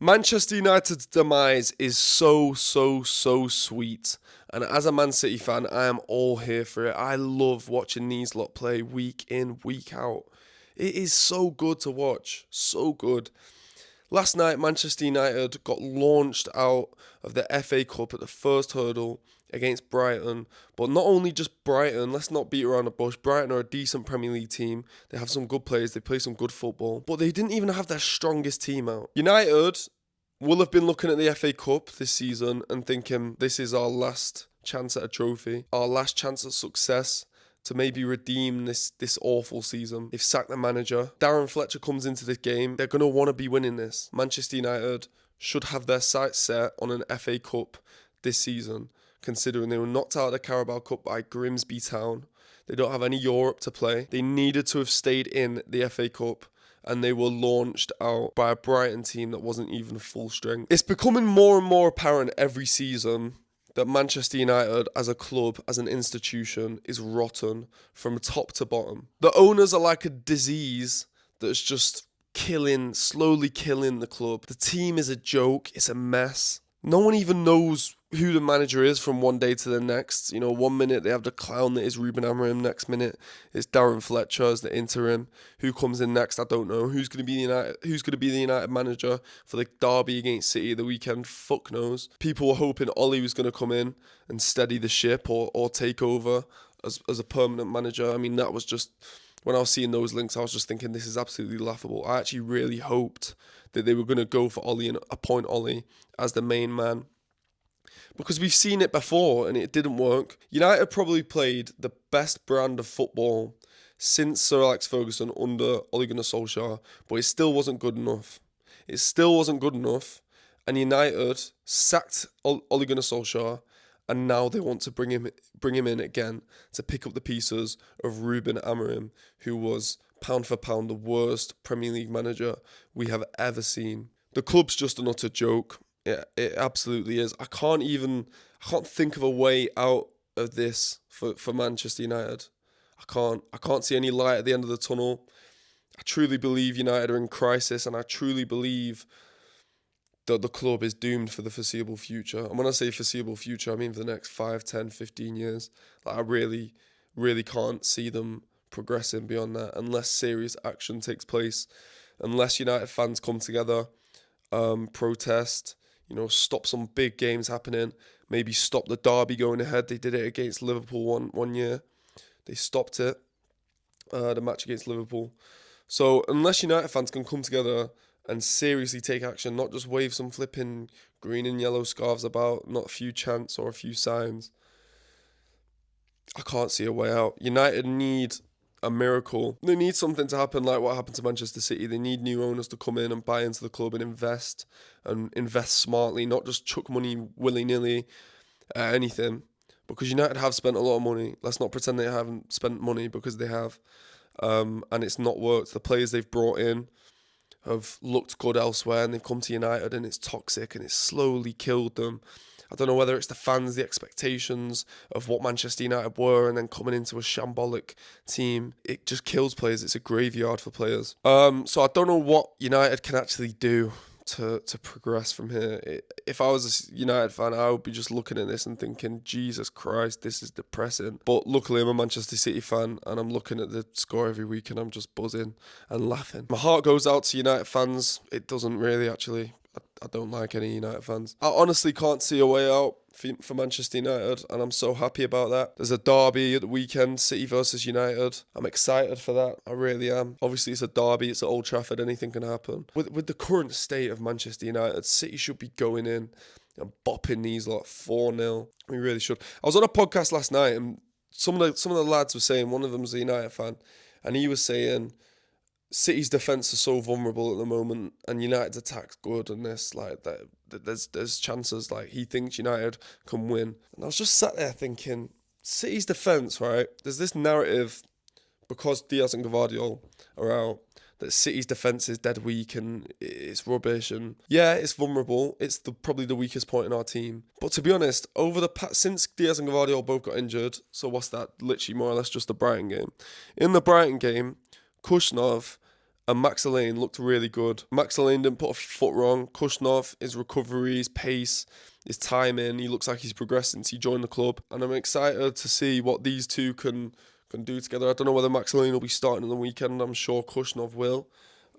Manchester United's demise is so sweet. And as a Man City fan, I am all here for it. I love watching these lot play week in, week out. It is so good to watch. So good. Last night, Manchester United got launched out of the FA Cup at the first hurdle against Brighton. But not only just Brighton, let's not beat around the bush. Brighton are a decent Premier League team. They have some good players, they play some good football. But they didn't even have their strongest team out. United will have been looking at the FA Cup this season and thinking this is our last chance at a trophy, our last chance at success to maybe redeem this awful season. They've sacked the manager. Darren Fletcher comes into this game. They're going to want to be winning this. Manchester United should have their sights set on an FA Cup this season, considering they were knocked out of the Carabao Cup by Grimsby Town. They don't have any Europe to play. They needed to have stayed in the FA Cup, and they were launched out by a Brighton team that wasn't even full strength. It's becoming more and more apparent every season that Manchester United as a club, as an institution, is rotten from top to bottom. The owners are like a disease that's just slowly killing the club. The team is a joke, it's a mess. No one even knows who the manager is from one day to the next. You know, 1 minute they have the clown that is Ruben Amorim, next minute it's Darren Fletcher as the interim. Who comes in next, I don't know. Who's going to be the United manager for the derby against City the weekend? Fuck knows. People were hoping Ollie was going to come in and steady the ship or take over as a permanent manager. I mean, that was just, when I was seeing those links, I was just thinking this is absolutely laughable. I actually really hoped that they were going to go for Ollie and appoint Ollie as the main man, because we've seen it before and it didn't work. United probably played the best brand of football since Sir Alex Ferguson under Ole Gunnar Solskjaer, but it still wasn't good enough. And United sacked Ole Gunnar Solskjaer, and now they want to bring him in again to pick up the pieces of Ruben Amorim, who was pound for pound the worst Premier League manager we have ever seen. The club's just an utter joke. Yeah, it absolutely is. I can't think of a way out of this for Manchester United. I can't see any light at the end of the tunnel. I truly believe United are in crisis, and I truly believe that the club is doomed for the foreseeable future. And when I say foreseeable future, I mean for the next 5, 10, 15 years. Like, I really, really can't see them progressing beyond that unless serious action takes place, unless United fans come together, protest, stop some big games happening, maybe stop the derby going ahead. They did it against Liverpool one year. They stopped it, the match against Liverpool. So unless United fans can come together and seriously take action, not just wave some flipping green and yellow scarves about, not a few chants or a few signs, I can't see a way out. United need a miracle. They need something to happen like what happened to Manchester City. They need new owners to come in and buy into the club and invest smartly, not just chuck money willy-nilly at anything, because United have spent a lot of money. Let's not pretend they haven't spent money, because they have, and it's not worked. The players they've brought in have looked good elsewhere, and they've come to United and it's toxic and it's slowly killed them. I don't know whether it's the fans, the expectations of what Manchester United were, and then coming into a shambolic team. It just kills players. It's a graveyard for players. So I don't know what United can actually do to progress from here. If I was a United fan, I would be just looking at this and thinking, Jesus Christ, this is depressing. But luckily I'm a Manchester City fan, and I'm looking at the score every week and I'm just buzzing and laughing. My heart goes out to United fans. It doesn't really, actually. I don't like any United fans. I honestly can't see a way out for Manchester United, and I'm so happy about that. There's a derby at the weekend, City versus United. I'm excited for that. I really am. Obviously, it's a derby. It's at Old Trafford. Anything can happen. With the current state of Manchester United, City should be going in and bopping these lot 4-0. We really should. I was on a podcast last night, and some of the lads were saying, one of them was a United fan, and he was saying City's defence is so vulnerable at the moment, and United's attack's good, and there's chances, like, he thinks United can win. And I was just sat there thinking, City's defence, right? There's this narrative, because Diaz and Gvardiol are out, that City's defence is dead weak and it's rubbish, and yeah, it's vulnerable. It's probably the weakest point in our team. But to be honest, since Diaz and Gvardiol both got injured, so what's that? Literally more or less just the Brighton game. In the Brighton game, Kushnov and Max Lane looked really good. Max Lane didn't put a foot wrong. Kushnov, his recovery, his pace, his timing, he looks like he's progressed since he joined the club. And I'm excited to see what these two can do together. I don't know whether Max Lane will be starting on the weekend. I'm sure Kushnov will.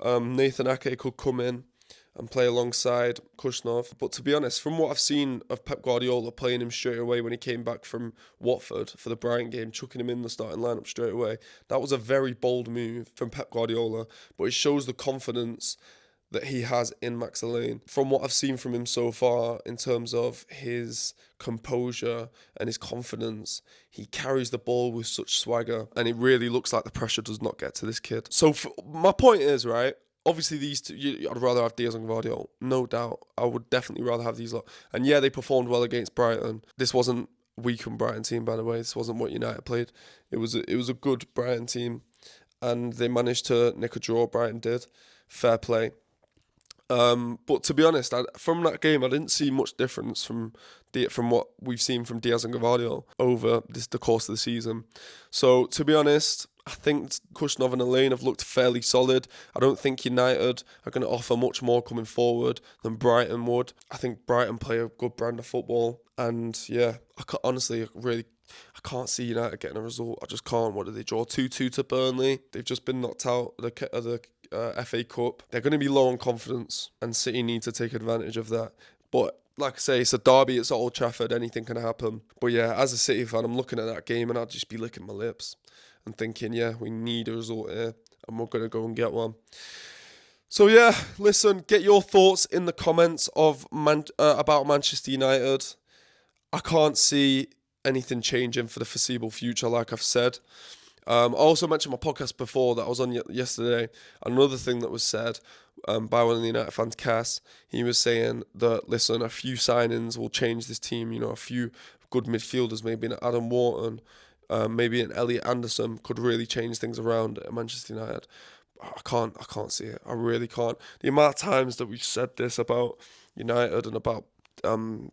Nathan Ake could come in and play alongside Kushnov. But to be honest, from what I've seen of Pep Guardiola playing him straight away when he came back from Watford for the Brighton game, chucking him in the starting lineup straight away, that was a very bold move from Pep Guardiola. But it shows the confidence that he has in Max Lane. From what I've seen from him so far in terms of his composure and his confidence, he carries the ball with such swagger, and it really looks like the pressure does not get to this kid. So my point is, right, obviously these two, I'd rather have Diaz and Gvardiol, no doubt. I would definitely rather have these lot. And yeah, they performed well against Brighton. This wasn't a weakened Brighton team, by the way. This wasn't what United played. It was a good Brighton team, and they managed to nick a draw. Brighton did. Fair play. But to be honest, from that game, I didn't see much difference from what we've seen from Diaz and Gvardiol over the course of the season. So to be honest, I think Kushnov and Lane have looked fairly solid. I don't think United are going to offer much more coming forward than Brighton would. I think Brighton play a good brand of football, and yeah, I can't see United getting a result. I just can't. What did they draw? 2-2 to Burnley. They've just been knocked out of the FA Cup. They're going to be low on confidence, and City need to take advantage of that. But like I say, it's a derby. It's at Old Trafford. Anything can happen. But yeah, as a City fan, I'm looking at that game and I'd just be licking my lips and thinking, yeah, we need a result here, and we're going to go and get one. So yeah, listen, get your thoughts in the comments of about Manchester United. I can't see anything changing for the foreseeable future, like I've said. I also mentioned my podcast before that I was on yesterday. Another thing that was said by one of the United fans, Cass, he was saying that, listen, a few signings will change this team. You know, a few good midfielders, maybe an Adam Wharton, maybe an Elliot Anderson could really change things around at Manchester United. I can't see it. I really can't. The amount of times that we've said this about United and about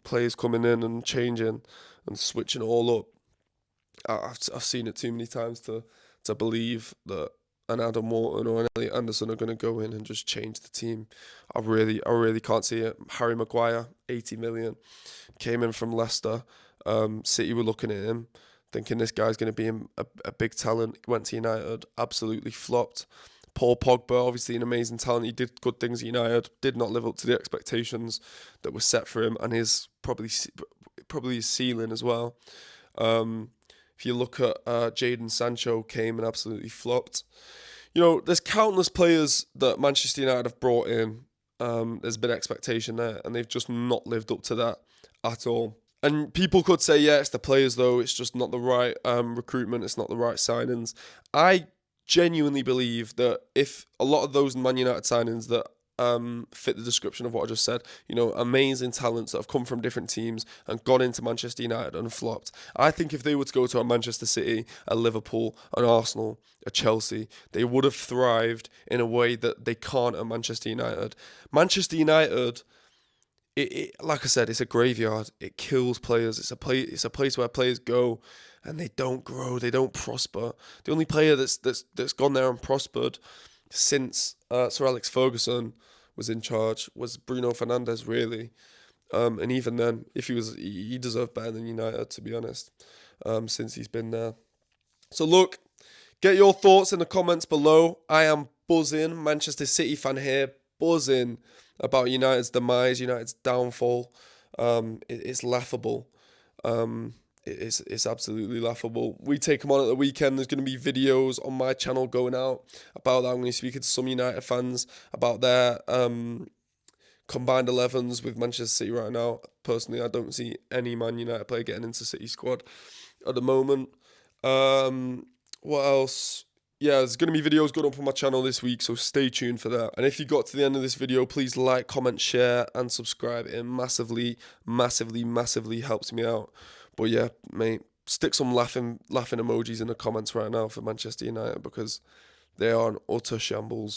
players coming in and changing and switching it all up, I've seen it too many times to believe that an Adam Wharton or an Elliot Anderson are going to go in and just change the team. I really can't see it. Harry Maguire, 80 million, came in from Leicester. City were looking at him, thinking this guy's going to be a big talent. Went to United, absolutely flopped. Paul Pogba, obviously an amazing talent. He did good things at United, did not live up to the expectations that were set for him, and his probably his ceiling as well. If you look at Jadon Sancho, came and absolutely flopped. You know, there's countless players that Manchester United have brought in. There's been expectation there, and they've just not lived up to that at all. And people could say, yeah, it's the players though. It's just not the right recruitment. It's not the right signings. I genuinely believe that if a lot of those Man United signings that fit the description of what I just said, you know, amazing talents that have come from different teams and gone into Manchester United and flopped. I think if they were to go to a Manchester City, a Liverpool, an Arsenal, a Chelsea, they would have thrived in a way that they can't at Manchester United. Manchester United, it like I said, it's a graveyard. It kills players. It's a place where players go and they don't grow, they don't prosper. The only player that's gone there and prospered since Sir Alex Ferguson was in charge was Bruno Fernandes, really. And even then, he deserved better than United, to be honest, since he's been there. So look, get your thoughts in the comments below. I am buzzing, Manchester City fan here, buzzing about United's demise, United's downfall. It's laughable. It's absolutely laughable. We take them on at the weekend. There's going to be videos on my channel going out about that. I'm going to be speaking to some United fans about their combined 11s with Manchester City right now. Personally, I don't see any Man United player getting into City squad at the moment. What else? Yeah, there's going to be videos going up on my channel this week, so stay tuned for that. And if you got to the end of this video, please like, comment, share, and subscribe. It massively, massively, massively helps me out. But yeah, mate, stick some laughing emojis in the comments right now for Manchester United because they are an utter shambles.